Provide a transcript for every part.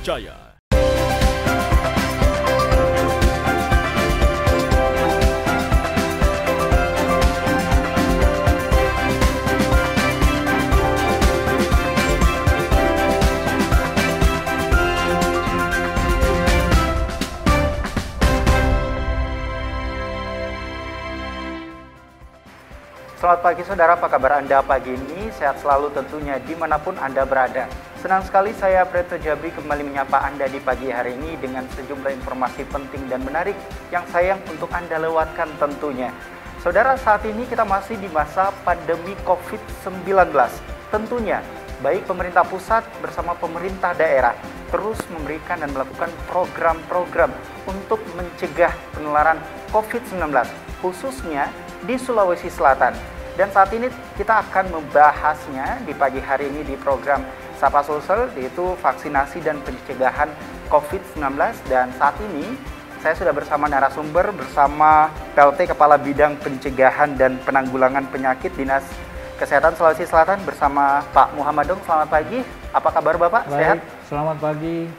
terpercaya. Selamat pagi saudara, apa kabar Anda pagi ini? Sehat selalu tentunya dimanapun Anda berada. Senang sekali saya Preto Jabri kembali menyapa Anda di pagi hari ini dengan sejumlah informasi penting dan menarik yang sayang untuk Anda lewatkan tentunya. Saudara, saat ini kita masih di masa pandemi COVID-19. Tentunya, baik pemerintah pusat bersama pemerintah daerah terus memberikan dan melakukan program-program untuk mencegah penularan COVID-19, khususnya di Sulawesi Selatan. Dan saat ini kita akan membahasnya di pagi hari ini di program Sapa Sulsel, yaitu vaksinasi dan pencegahan COVID-19. Dan saat ini saya sudah bersama narasumber, bersama PLT Kepala Bidang Pencegahan dan Penanggulangan Penyakit Dinas Kesehatan Sulawesi Selatan bersama Pak Muhammadong. Selamat pagi, apa kabar Bapak? Baik, sehat? Selamat pagi.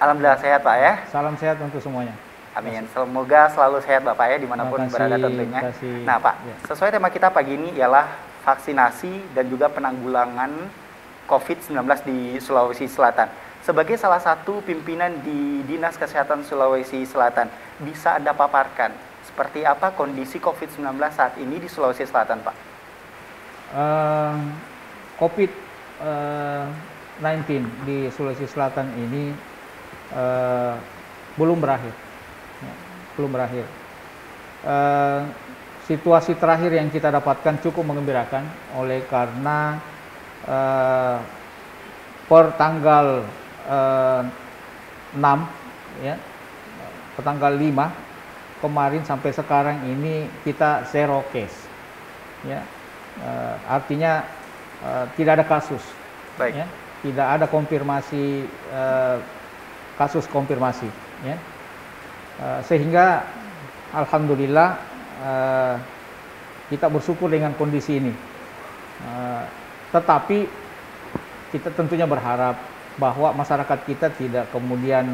Alhamdulillah sehat Pak ya. Salam sehat untuk semuanya. Amin. Semoga selalu sehat Bapak ya dimanapun berada tentunya. Nah Pak, sesuai tema kita pagi ini ialah vaksinasi dan juga penanggulangan COVID-19 di Sulawesi Selatan. Sebagai salah satu pimpinan di Dinas Kesehatan Sulawesi Selatan, bisa Anda paparkan seperti apa kondisi COVID-19 saat ini di Sulawesi Selatan Pak? COVID-19 di Sulawesi Selatan ini belum berakhir. Belum berakhir. Situasi terakhir yang kita dapatkan cukup mengembirakan oleh karena per tanggal 6 ya, per tanggal 5 kemarin sampai sekarang ini kita zero case ya. Artinya tidak ada kasus. Baik. Ya, tidak ada konfirmasi kasus konfirmasi ya. Sehingga alhamdulillah kita bersyukur dengan kondisi ini. Tetapi kita tentunya berharap bahwa masyarakat kita tidak kemudian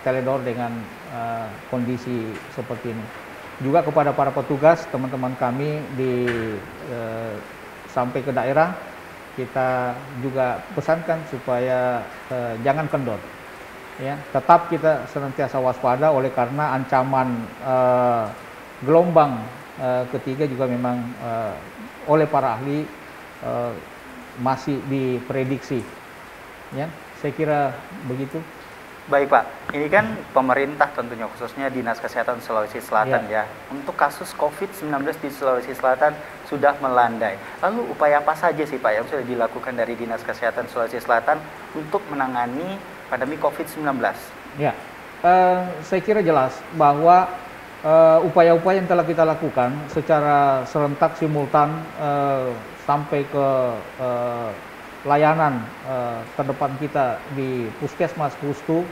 teledor dengan kondisi seperti ini. Juga kepada para petugas, teman-teman kami sampai ke daerah, kita juga pesankan supaya jangan kendor. Ya, tetap kita senantiasa waspada oleh karena ancaman gelombang ketiga juga memang oleh para ahli masih diprediksi. Ya, saya kira begitu. Baik Pak, ini kan pemerintah tentunya khususnya Dinas Kesehatan Sulawesi Selatan ya. Untuk kasus COVID-19 di Sulawesi Selatan sudah melandai. Lalu upaya apa saja sih Pak yang sudah dilakukan dari Dinas Kesehatan Sulawesi Selatan untuk menangani pandemi COVID-19? Ya, saya kira jelas bahwa upaya-upaya yang telah kita lakukan secara serentak simultan sampai ke layanan terdepan kita di Puskesmas Pustu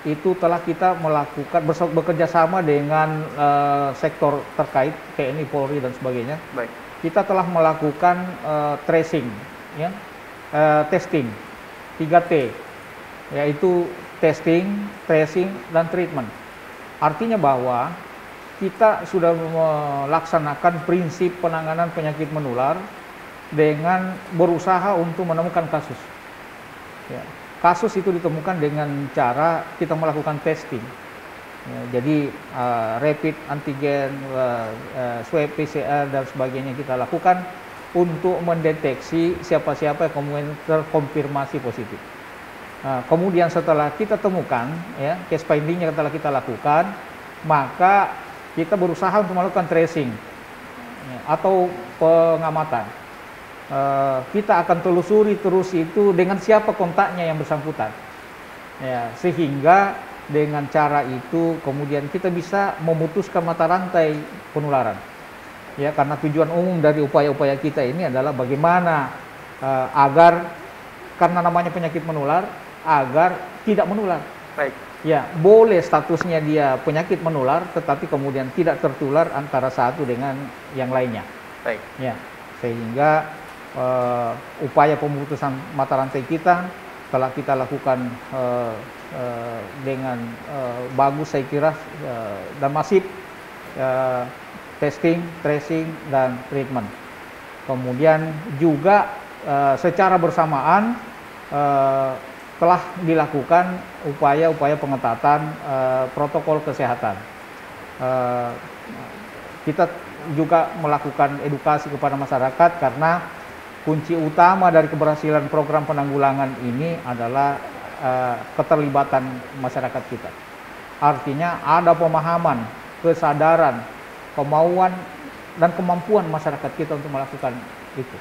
itu telah kita melakukan bekerja sama dengan sektor terkait TNI, Polri dan sebagainya. Baik. Kita telah melakukan tracing, ya, testing 3T, yaitu testing, tracing, dan treatment. Artinya bahwa kita sudah melaksanakan prinsip penanganan penyakit menular dengan berusaha untuk menemukan kasus. Ya, kasus itu ditemukan dengan cara kita melakukan testing. Ya, jadi rapid antigen, swab PCR dan sebagainya kita lakukan untuk mendeteksi siapa-siapa yang kemudian terkonfirmasi positif. Kemudian setelah kita temukan, ya, case finding yang telah kita lakukan, maka kita berusaha untuk melakukan tracing ya, atau pengamatan. Kita akan telusuri terus itu dengan siapa kontaknya yang bersangkutan, ya, sehingga dengan cara itu kemudian kita bisa memutuskan mata rantai penularan. Ya, karena tujuan umum dari upaya-upaya kita ini adalah bagaimana agar, karena namanya penyakit menular, agar tidak menular. Baik. Ya, boleh statusnya dia penyakit menular, tetapi kemudian tidak tertular antara satu dengan yang lainnya. Baik. Ya, sehingga upaya pemutusan mata rantai kita telah kita lakukan dengan bagus saya kira dan masif, testing, tracing, dan treatment. Kemudian juga secara bersamaan telah dilakukan upaya-upaya pengetatan protokol kesehatan. Kita juga melakukan edukasi kepada masyarakat karena kunci utama dari keberhasilan program penanggulangan ini adalah keterlibatan masyarakat kita. Artinya ada pemahaman, kesadaran, kemauan, dan kemampuan masyarakat kita untuk melakukan itu.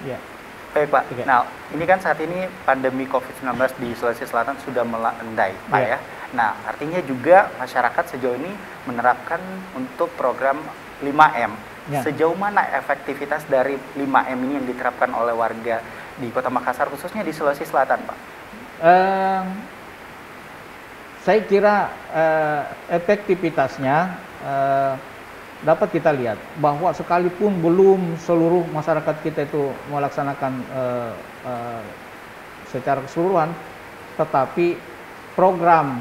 Ya. Baik Pak, nah ini kan saat ini pandemi COVID-19 di Sulawesi Selatan sudah melandai Pak ya. Nah artinya juga masyarakat sejauh ini menerapkan untuk program 5M. Sejauh mana efektivitas dari 5M ini yang diterapkan oleh warga di Kota Makassar khususnya di Sulawesi Selatan Pak? Saya kira efektivitasnya dapat kita lihat bahwa sekalipun belum seluruh masyarakat kita itu melaksanakan secara keseluruhan, tetapi program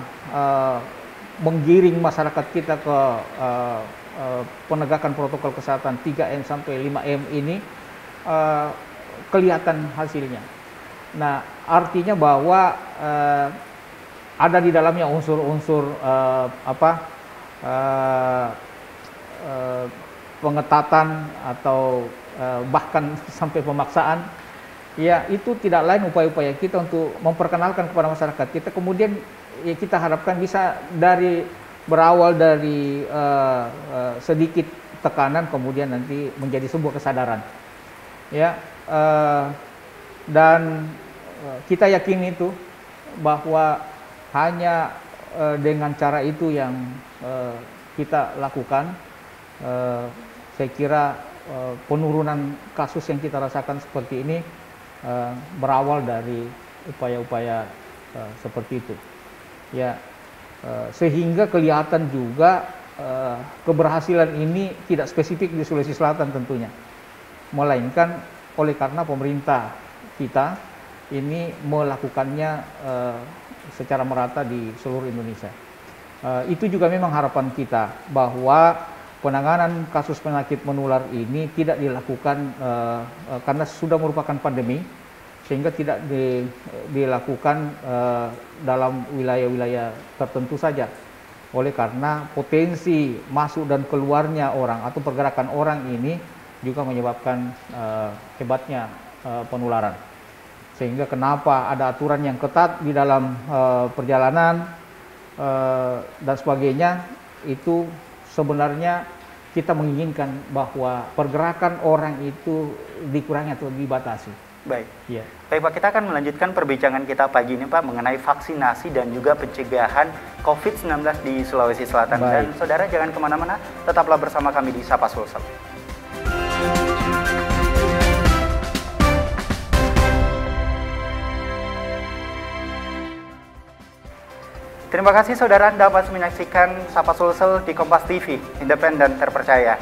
menggiring masyarakat kita ke penegakan protokol kesehatan 3M sampai 5M ini kelihatan hasilnya. Nah, artinya bahwa ada di dalamnya unsur-unsur pengetatan atau bahkan sampai pemaksaan, ya itu tidak lain upaya-upaya kita untuk memperkenalkan kepada masyarakat kita. Kemudian ya kita harapkan bisa berawal dari sedikit tekanan, kemudian nanti menjadi sebuah kesadaran, ya. Dan kita yakin itu bahwa hanya dengan cara itu yang kita lakukan. Saya kira penurunan kasus yang kita rasakan seperti ini berawal dari upaya-upaya seperti itu, ya, sehingga kelihatan juga keberhasilan ini tidak spesifik di Sulawesi Selatan tentunya, melainkan oleh karena pemerintah kita ini melakukannya secara merata di seluruh Indonesia. Itu juga memang harapan kita bahwa penanganan kasus penyakit menular ini tidak dilakukan karena sudah merupakan pandemi, sehingga tidak dilakukan dalam wilayah-wilayah tertentu saja. Oleh karena potensi masuk dan keluarnya orang atau pergerakan orang ini juga menyebabkan hebatnya penularan. Sehingga kenapa ada aturan yang ketat di dalam perjalanan dan sebagainya, itu sebenarnya kita menginginkan bahwa pergerakan orang itu dikurangi atau dibatasi. Baik. Ya. Baik Pak, kita akan melanjutkan perbincangan kita pagi ini Pak mengenai vaksinasi dan juga pencegahan COVID-19 di Sulawesi Selatan. Baik. Dan saudara jangan kemana-mana, tetaplah bersama kami di Sapa Sulsel. Terima kasih saudara dapat menyaksikan Sapa Sulsel di Kompas TV, independen terpercaya.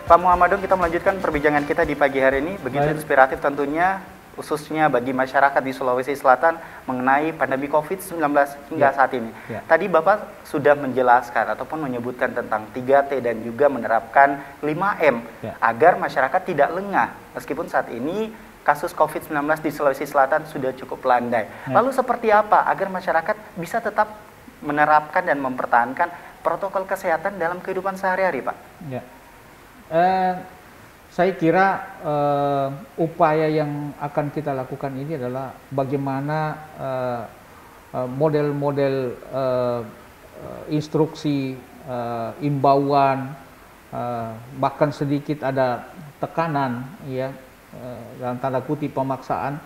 Pak Muhammadun, kita melanjutkan perbincangan kita di pagi hari ini, begitu inspiratif tentunya, khususnya bagi masyarakat di Sulawesi Selatan mengenai pandemi COVID-19 hingga saat ini. Tadi Bapak sudah menjelaskan ataupun menyebutkan tentang 3T dan juga menerapkan 5M agar masyarakat tidak lengah, meskipun saat ini kasus COVID-19 di Sulawesi Selatan sudah cukup landai. Lalu seperti apa agar masyarakat bisa tetap menerapkan dan mempertahankan protokol kesehatan dalam kehidupan sehari-hari, Pak? Ya. Saya kira upaya yang akan kita lakukan ini adalah bagaimana model-model instruksi, imbauan, bahkan sedikit ada tekanan, ya, dalam tanda kutip pemaksaan,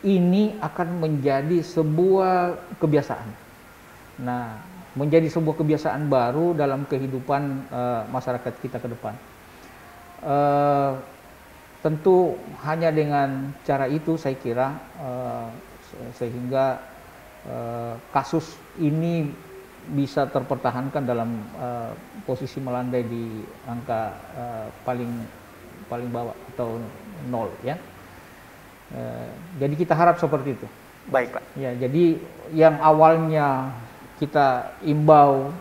ini akan menjadi sebuah kebiasaan. Nah, menjadi sebuah kebiasaan baru dalam kehidupan masyarakat kita ke depan. Tentu hanya dengan cara itu saya kira sehingga kasus ini bisa terpertahankan dalam posisi melandai di angka paling bawah atau 0, ya. Jadi kita harap seperti itu. Baik, Pak. Ya, jadi yang awalnya kita imbau,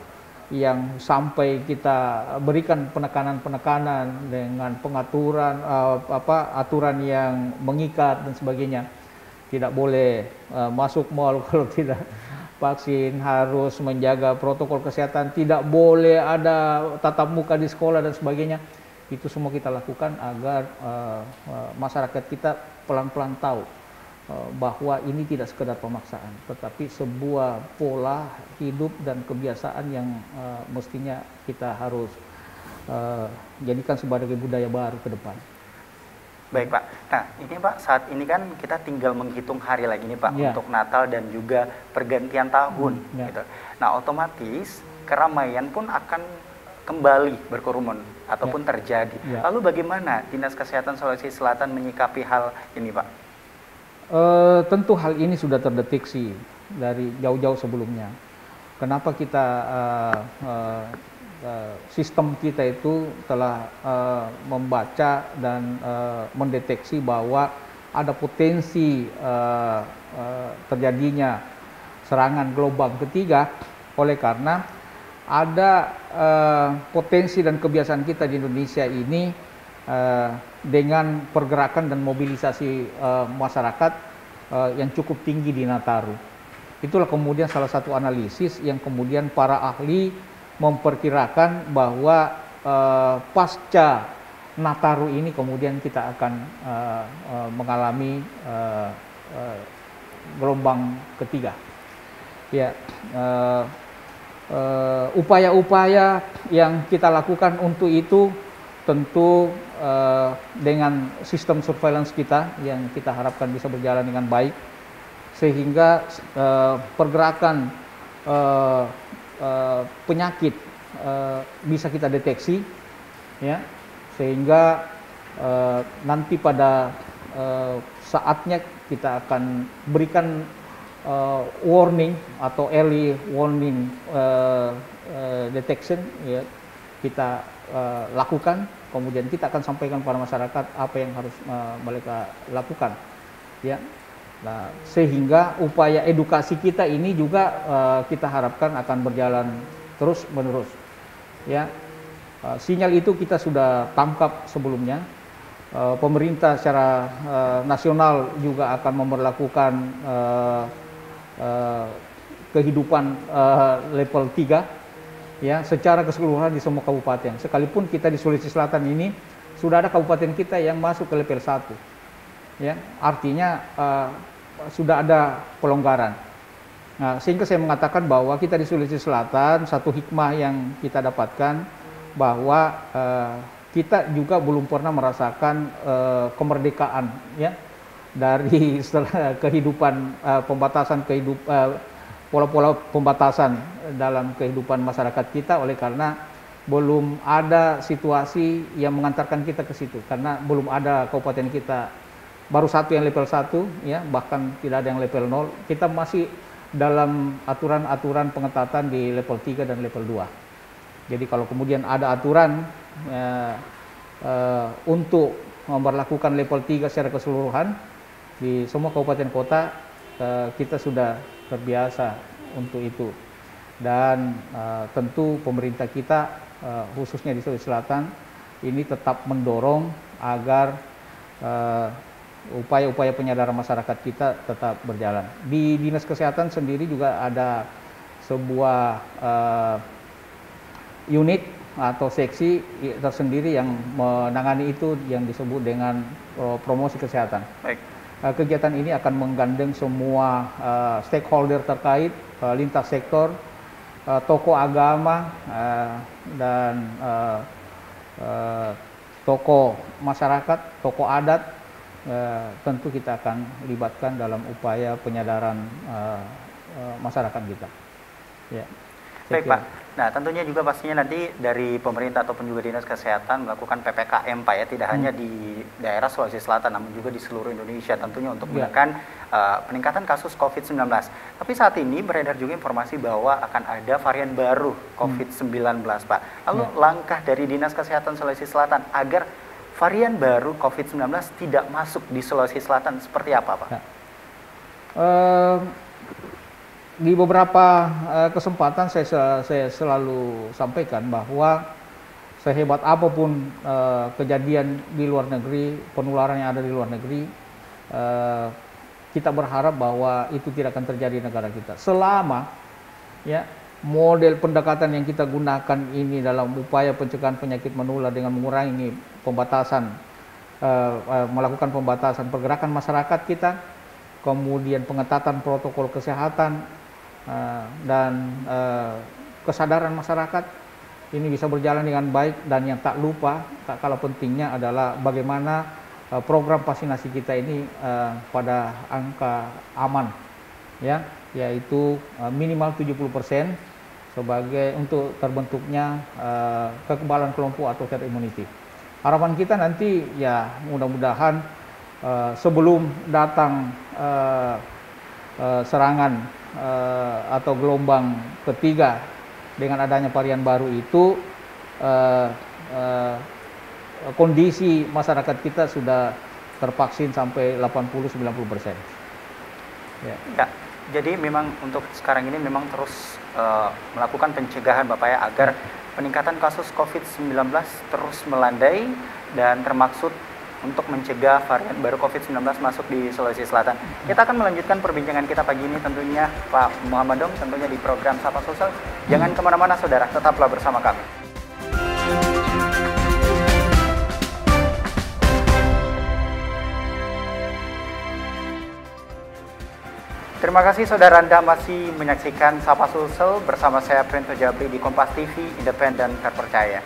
yang sampai kita berikan penekanan-penekanan dengan pengaturan aturan yang mengikat dan sebagainya. Tidak boleh masuk mal kalau tidak vaksin, harus menjaga protokol kesehatan, tidak boleh ada tatap muka di sekolah dan sebagainya. Itu semua kita lakukan agar masyarakat kita pelan-pelan tahu bahwa ini tidak sekedar pemaksaan, tetapi sebuah pola hidup dan kebiasaan yang mestinya kita harus jadikan sebagai budaya baru ke depan. Baik, Pak. Nah, ini Pak, saat ini kan kita tinggal menghitung hari lagi nih Pak, untuk Natal dan juga pergantian tahun. Gitu. Nah, otomatis keramaian pun akan kembali berkerumun ataupun terjadi. Lalu bagaimana Dinas Kesehatan Sulawesi Selatan menyikapi hal ini, Pak? Tentu hal ini sudah terdeteksi dari jauh-jauh sebelumnya. Kenapa kita sistem kita itu telah membaca dan mendeteksi bahwa ada potensi terjadinya serangan gelombang ketiga, oleh karena ada potensi dan kebiasaan kita di Indonesia ini dengan pergerakan dan mobilisasi masyarakat yang cukup tinggi di Nataru. Itulah kemudian salah satu analisis yang kemudian para ahli memperkirakan bahwa pasca Nataru ini kemudian kita akan mengalami gelombang ketiga. Ya, upaya-upaya yang kita lakukan untuk itu tentu dengan sistem surveillance kita yang kita harapkan bisa berjalan dengan baik, sehingga pergerakan penyakit bisa kita deteksi, ya, sehingga nanti pada saatnya kita akan berikan warning atau early warning detection, ya, kita lakukan, kemudian kita akan sampaikan kepada masyarakat apa yang harus mereka lakukan, ya. Nah, sehingga upaya edukasi kita ini juga kita harapkan akan berjalan terus menerus, ya. Sinyal itu kita sudah tangkap sebelumnya. Pemerintah secara nasional juga akan memberlakukan kehidupan level 3, ya, secara keseluruhan di semua kabupaten. Sekalipun kita di Sulawesi Selatan ini sudah ada kabupaten kita yang masuk ke level 1, ya, artinya sudah ada pelonggaran. Nah, sehingga saya mengatakan bahwa kita di Sulawesi Selatan, satu hikmah yang kita dapatkan bahwa kita juga belum pernah merasakan kemerdekaan, ya, dari setelah kehidupan pembatasan pola-pola pembatasan dalam kehidupan masyarakat kita, oleh karena belum ada situasi yang mengantarkan kita ke situ, karena belum ada kabupaten kita baru satu yang level 1, ya, bahkan tidak ada yang level 0. Kita masih dalam aturan-aturan pengetatan di level 3 dan level 2. Jadi kalau kemudian ada aturan untuk memberlakukan level 3 secara keseluruhan di semua kabupaten kota, kita sudah terbiasa untuk itu. Dan tentu pemerintah kita, khususnya di Sulawesi Selatan, ini tetap mendorong agar upaya-upaya penyadaran masyarakat kita tetap berjalan. Di Dinas Kesehatan sendiri juga ada sebuah unit atau seksi tersendiri yang menangani itu, yang disebut dengan promosi kesehatan. Baik. Kegiatan ini akan menggandeng semua stakeholder terkait, lintas sektor, tokoh agama, dan tokoh masyarakat, tokoh adat. Tentu kita akan libatkan dalam upaya penyadaran masyarakat kita. Ya. Baik, Pak. Nah, tentunya juga pastinya nanti dari pemerintah ataupun juga Dinas Kesehatan melakukan PPKM, Pak, ya, tidak hanya di daerah Sulawesi Selatan, namun juga di seluruh Indonesia tentunya untuk menekan peningkatan kasus COVID-19. Tapi saat ini beredar juga informasi bahwa akan ada varian baru COVID-19, Pak. Lalu langkah dari Dinas Kesehatan Sulawesi Selatan agar varian baru COVID-19 tidak masuk di Sulawesi Selatan, seperti apa Pak? Ya. Di beberapa kesempatan saya selalu sampaikan bahwa sehebat apapun kejadian di luar negeri, penularan yang ada di luar negeri, kita berharap bahwa itu tidak akan terjadi di negara kita. Selama ya model pendekatan yang kita gunakan ini dalam upaya pencegahan penyakit menular dengan mengurangi pembatasan, melakukan pembatasan pergerakan masyarakat kita, kemudian pengetatan protokol kesehatan dan kesadaran masyarakat ini bisa berjalan dengan baik, dan yang tak lupa, tak kalah pentingnya adalah bagaimana program vaksinasi kita ini pada angka aman, ya, yaitu minimal 70% sebagai untuk terbentuknya kekebalan kelompok atau herd immunity. Harapan kita nanti ya mudah-mudahan sebelum datang serangan atau gelombang ketiga dengan adanya varian baru itu, kondisi masyarakat kita sudah tervaksin sampai 80-90%. Ya. Ya, jadi memang untuk sekarang ini memang terus melakukan pencegahan Bapak ya, agar peningkatan kasus COVID-19 terus melandai dan termaksud untuk mencegah varian baru COVID-19 masuk di Sulawesi Selatan. Kita akan melanjutkan perbincangan kita pagi ini tentunya Pak Muhammad Dong, tentunya di program Sapa Sosial. Jangan kemana-mana saudara, tetaplah bersama kami. Terima kasih saudara, Anda masih menyaksikan Sapa Sosial bersama saya Printo Jabri di Kompas TV, independen terpercaya.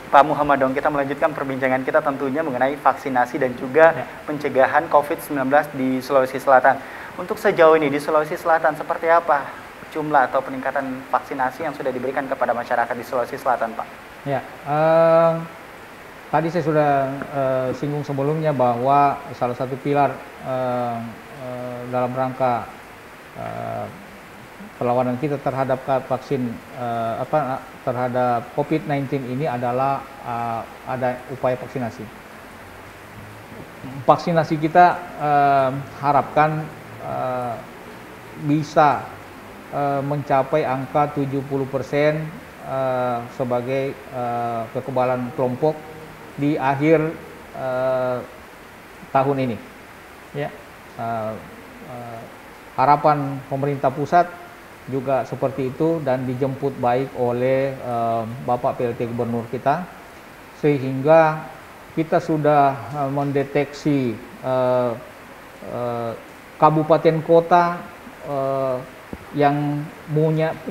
Pak Muhammad Dong, kita melanjutkan perbincangan kita tentunya mengenai vaksinasi dan juga pencegahan COVID-19 di Sulawesi Selatan. Untuk sejauh ini di Sulawesi Selatan seperti apa jumlah atau peningkatan vaksinasi yang sudah diberikan kepada masyarakat di Sulawesi Selatan, Pak? Ya, tadi saya sudah singgung sebelumnya bahwa salah satu pilar dalam rangka perlawanan kita terhadap vaksin terhadap COVID-19 ini adalah ada upaya vaksinasi. Vaksinasi kita harapkan bisa mencapai angka 70% sebagai kekebalan kelompok di akhir tahun ini. Ya, harapan pemerintah pusat juga seperti itu dan dijemput baik oleh Bapak PLT Gubernur kita, sehingga kita sudah mendeteksi kabupaten kota yang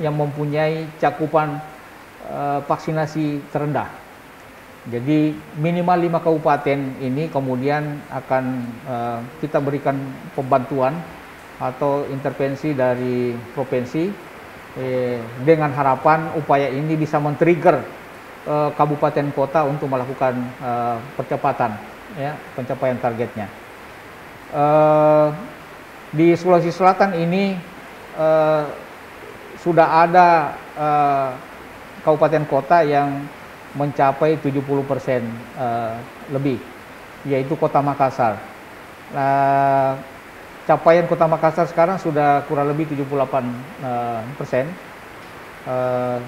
mempunyai cakupan vaksinasi terendah. Jadi minimal 5 kabupaten ini kemudian akan kita berikan pembantuan atau intervensi dari provinsi dengan harapan upaya ini bisa men-trigger kabupaten kota untuk melakukan percepatan ya, pencapaian targetnya. Di Sulawesi Selatan ini sudah ada kabupaten kota yang mencapai 70% lebih, yaitu Kota Makassar. Capaian Kota Makassar sekarang sudah kurang lebih 78%.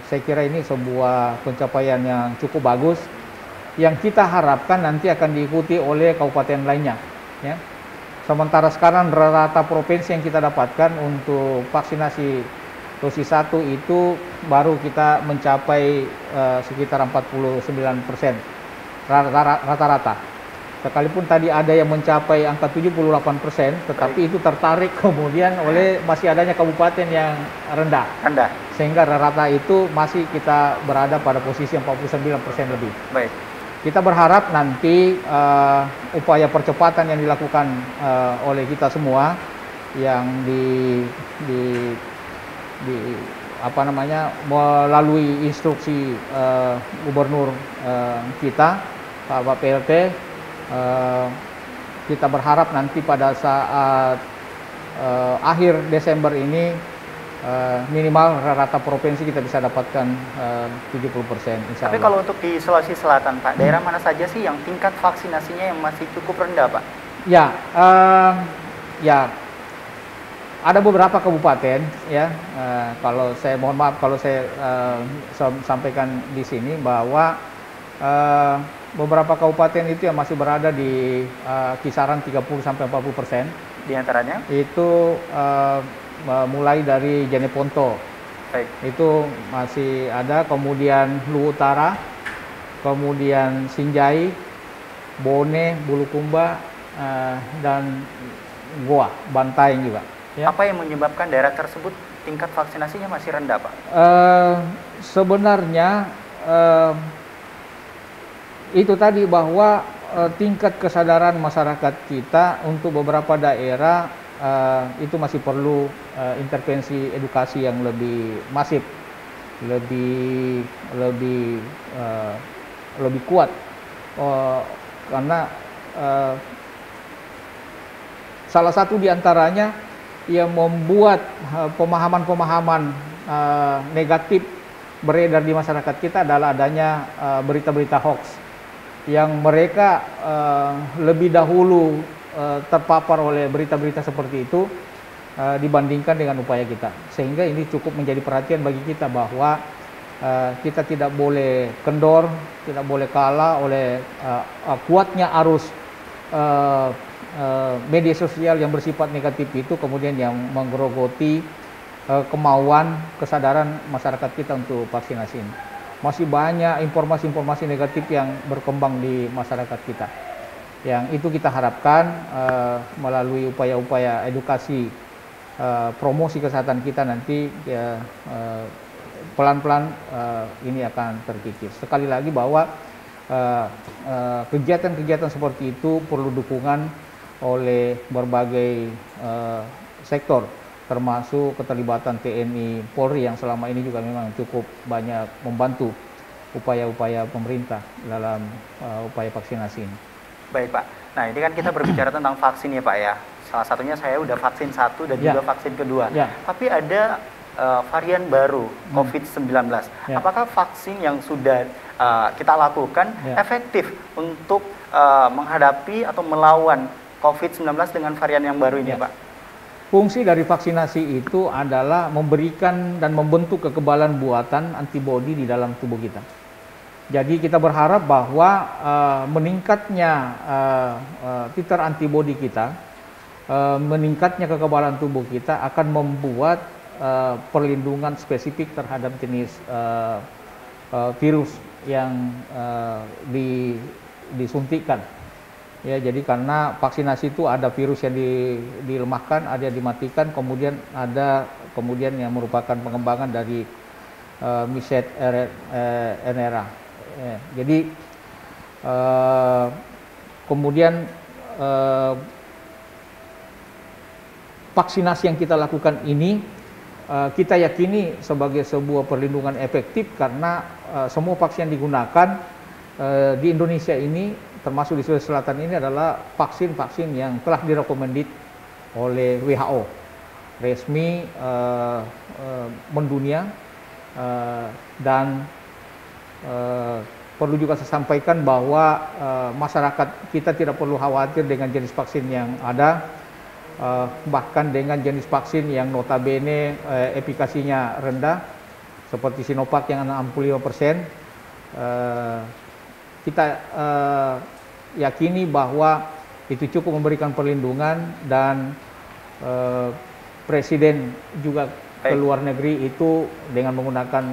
Saya kira ini sebuah pencapaian yang cukup bagus, yang kita harapkan nanti akan diikuti oleh kabupaten lainnya. Ya. Sementara sekarang rata provinsi yang kita dapatkan untuk vaksinasi dosis 1 itu baru kita mencapai sekitar 49% rata-rata. Sekalipun tadi ada yang mencapai angka 78%, tetapi itu tertarik kemudian oleh masih adanya kabupaten yang rendah. Sehingga rata itu masih kita berada pada posisi 49% lebih. Baik. Kita berharap nanti upaya percepatan yang dilakukan oleh kita semua yang melalui instruksi gubernur kita Pak PLT, kita berharap nanti pada saat akhir Desember ini minimal rata provinsi kita bisa dapatkan 70%, insya Allah. Tapi kalau untuk di Sulawesi Selatan, Pak, daerah mana saja sih yang tingkat vaksinasinya yang masih cukup rendah, Pak? Ya, ya ada beberapa kabupaten ya. Kalau saya mohon maaf kalau saya sampaikan di sini bahwa beberapa kabupaten itu yang masih berada di kisaran 30-40%. Di antaranya? Itu mulai dari Jeneponto, baik, itu masih ada, kemudian Luwu Utara, kemudian Sinjai, Bone, Bulukumba, dan Goa, Bantaeng juga. Ya. Apa yang menyebabkan daerah tersebut tingkat vaksinasinya masih rendah, Pak? Sebenarnya itu tadi bahwa tingkat kesadaran masyarakat kita untuk beberapa daerah itu masih perlu intervensi edukasi yang lebih masif, lebih kuat, karena salah satu diantaranya yang membuat pemahaman-pemahaman negatif beredar di masyarakat kita adalah adanya berita-berita hoax yang mereka lebih dahulu terpapar oleh berita-berita seperti itu dibandingkan dengan upaya kita, sehingga ini cukup menjadi perhatian bagi kita bahwa kita tidak boleh kendor, tidak boleh kalah oleh kuatnya arus media sosial yang bersifat negatif itu, kemudian yang menggerogoti kemauan, kesadaran masyarakat kita untuk vaksinasi ini. Masih banyak informasi-informasi negatif yang berkembang di masyarakat kita. Yang itu kita harapkan melalui upaya-upaya edukasi, promosi kesehatan kita nanti pelan-pelan ini akan terkikis. Sekali lagi bahwa kegiatan-kegiatan seperti itu perlu dukungan oleh berbagai sektor, termasuk keterlibatan TNI, Polri yang selama ini juga memang cukup banyak membantu upaya-upaya pemerintah dalam upaya vaksinasi ini. Baik, Pak. Nah, ini kan kita berbicara tentang vaksin ya, Pak ya. Salah satunya saya udah vaksin 1 dan juga vaksin kedua. Tapi ada varian baru COVID-19. Apakah vaksin yang sudah kita lakukan efektif untuk menghadapi atau melawan COVID-19 dengan varian yang baru ini, Pak? Fungsi dari vaksinasi itu adalah memberikan dan membentuk kekebalan buatan antibodi di dalam tubuh kita. Jadi kita berharap bahwa meningkatnya titer antibodi kita, meningkatnya kekebalan tubuh kita akan membuat perlindungan spesifik terhadap jenis virus yang disuntikkan. Ya, jadi karena vaksinasi itu ada virus yang dilemahkan, ada yang dimatikan, kemudian ada yang merupakan pengembangan dari messenger-RNA. Ya, jadi kemudian vaksinasi yang kita lakukan ini kita yakini sebagai sebuah perlindungan efektif karena semua vaksin yang digunakan di Indonesia ini, termasuk di Sulawesi Selatan ini, adalah vaksin-vaksin yang telah direkomendasi oleh WHO, resmi mendunia, dan perlu juga saya sampaikan bahwa masyarakat kita tidak perlu khawatir dengan jenis vaksin yang ada, bahkan dengan jenis vaksin yang notabene efikasinya rendah seperti Sinovac yang 65%, kita yakini bahwa itu cukup memberikan perlindungan, dan Presiden juga ke luar negeri itu dengan menggunakan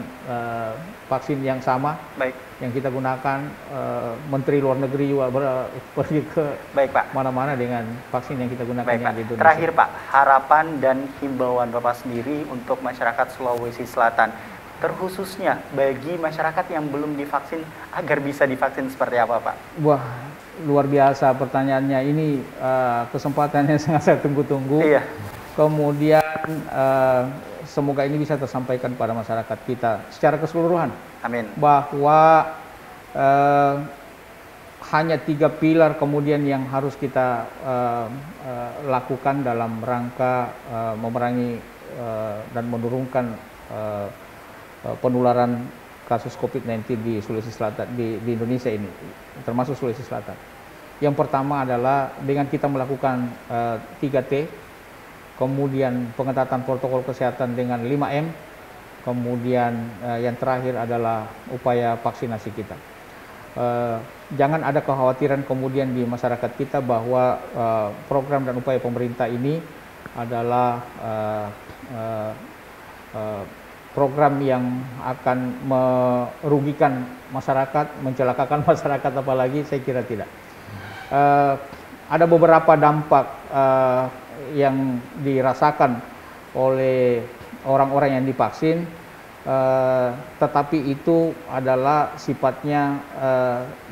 vaksin yang sama yang kita gunakan. Menteri luar negeri juga pergi ke mana-mana dengan vaksin yang kita gunakan yang di Indonesia. Terakhir, Pak, harapan dan himbauan Bapak sendiri untuk masyarakat Sulawesi Selatan, terkhususnya bagi masyarakat yang belum divaksin, agar bisa divaksin seperti apa, Pak? Wah, luar biasa pertanyaannya ini, kesempatan yang sangat saya tunggu-tunggu. Iya. Kemudian semoga ini bisa tersampaikan pada masyarakat kita secara keseluruhan. Amin. Bahwa hanya 3 pilar kemudian yang harus kita lakukan dalam rangka memerangi dan menurunkan penularan kasus COVID-19 di Sulawesi Selatan, di Indonesia ini, termasuk Sulawesi Selatan. Yang pertama adalah dengan kita melakukan 3T, kemudian pengetatan protokol kesehatan dengan 5M, kemudian yang terakhir adalah upaya vaksinasi kita. Jangan ada kekhawatiran kemudian di masyarakat kita bahwa program dan upaya pemerintah ini adalah program yang akan merugikan masyarakat, mencelakakan masyarakat apalagi, saya kira tidak. Ada beberapa dampak yang dirasakan oleh orang-orang yang divaksin, tetapi itu adalah sifatnya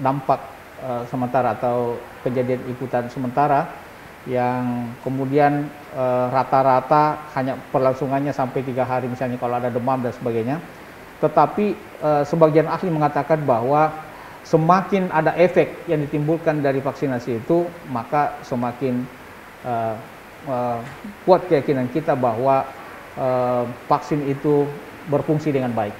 dampak sementara atau kejadian ikutan sementara yang kemudian rata-rata hanya perlangsungannya sampai 3 hari misalnya kalau ada demam dan sebagainya. Tetapi sebagian ahli mengatakan bahwa semakin ada efek yang ditimbulkan dari vaksinasi itu, maka semakin kuat keyakinan kita bahwa vaksin itu berfungsi dengan baik,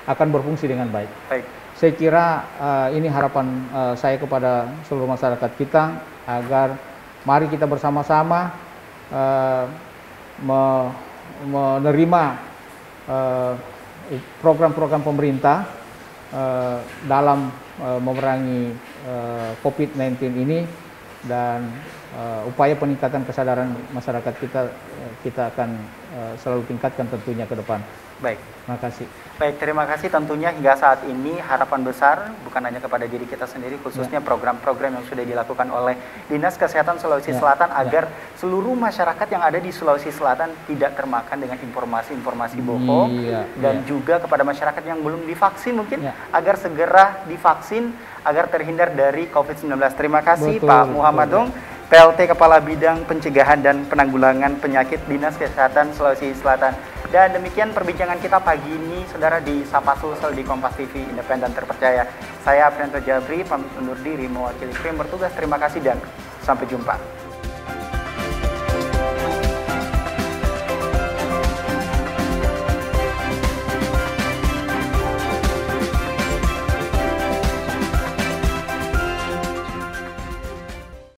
akan berfungsi dengan baik. Baik. Saya kira ini harapan saya kepada seluruh masyarakat kita agar mari kita bersama-sama menerima program-program pemerintah dalam memerangi COVID-19 ini, dan upaya peningkatan kesadaran masyarakat kita akan selalu tingkatkan tentunya ke depan. Baik. Terima kasih. Baik, terima kasih. Tentunya hingga saat ini harapan besar bukan hanya kepada diri kita sendiri, khususnya program-program yang sudah dilakukan oleh Dinas Kesehatan Sulawesi Selatan agar seluruh masyarakat yang ada di Sulawesi Selatan tidak termakan dengan informasi-informasi bohong, dan juga kepada masyarakat yang belum divaksin mungkin agar segera divaksin agar terhindar dari COVID-19. Terima kasih Pak Muhammad Dong, PLT Kepala Bidang Pencegahan dan Penanggulangan Penyakit Dinas Kesehatan Sulawesi Selatan. Dan demikian perbincangan kita pagi ini, saudara, di Sapa Sulsel di Kompas TV Independen Terpercaya. Saya Aprento Jabri, pamit undur diri mewakili krim bertugas. Terima kasih dan sampai jumpa.